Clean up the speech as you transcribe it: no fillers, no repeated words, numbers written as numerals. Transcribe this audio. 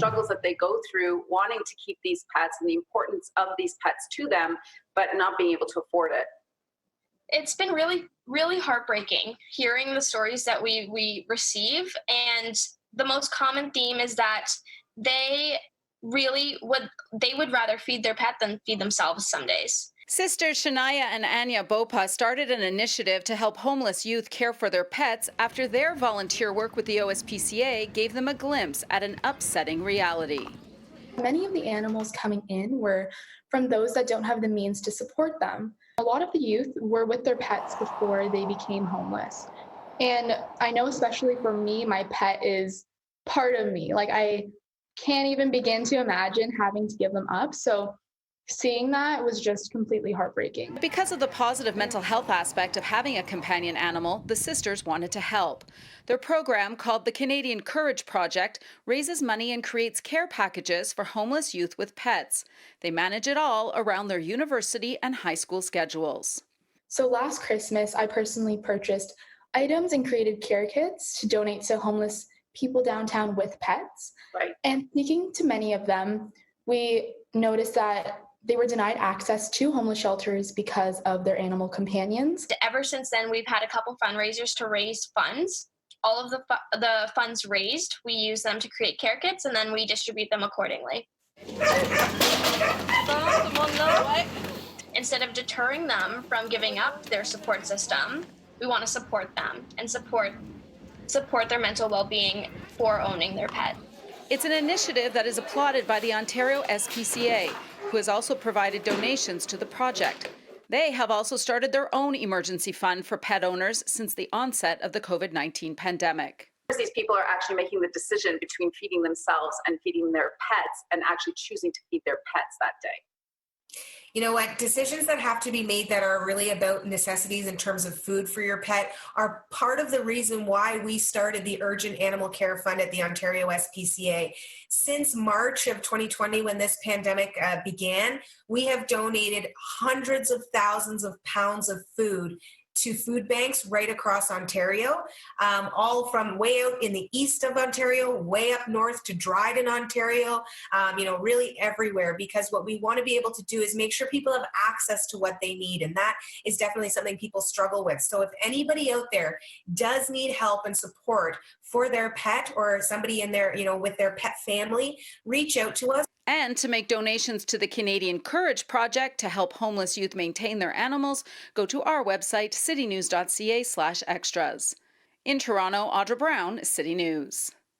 struggles that they go through wanting to keep these pets and the importance of these pets to them, but not being able to afford it. It's been really, really heartbreaking hearing the stories that we receive. And the most common theme is that they would rather feed their pet than feed themselves some days. Sisters Shania and Anya Bopa started an initiative to help homeless youth care for their pets after their volunteer work with the OSPCA gave them a glimpse at an upsetting reality. Many of the animals coming in were from those that don't have the means to support them. A lot of the youth were with their pets before they became homeless. And I know, especially for me, my pet is part of me. Like, I can't even begin to imagine having to give them up. So seeing that was just completely heartbreaking. Because of the positive mental health aspect of having a companion animal, the sisters wanted to help. Their program, called the Canadian Courage Project, raises money and creates care packages for homeless youth with pets. They manage it all around their university and high school schedules. So last Christmas, I personally purchased items and created care kits to donate to homeless people downtown with pets. Right. And speaking to many of them, we noticed that they were denied access to homeless shelters because of their animal companions. Ever since then, we've had a couple fundraisers to raise funds. All of the funds raised, we use them to create care kits, and then we distribute them accordingly. Instead of deterring them from giving up their support system, we want to support them and support their mental well-being for owning their pet. It's an initiative that is applauded by the Ontario SPCA, who has also provided donations to the project. They have also started their own emergency fund for pet owners since the onset of the COVID-19 pandemic. These people are actually making the decision between feeding themselves and feeding their pets, and actually choosing to feed their pets that day. You know what? Decisions that have to be made that are really about necessities in terms of food for your pet are part of the reason why we started the Urgent Animal Care Fund at the Ontario SPCA. Since March of 2020, when this pandemic began, we have donated hundreds of thousands of pounds of food to food banks right across Ontario, all from way out in the east of Ontario, way up north to Dryden, Ontario, really everywhere, because what we want to be able to do is make sure people have access to what they need. And that is definitely something people struggle with. So if anybody out there does need help and support for their pet or somebody in their, with their pet family, reach out to us. And to make donations to the Canadian Courage Project to help homeless youth maintain their animals, go to our website, citynews.ca/extras. In Toronto, Audra Brown, City News.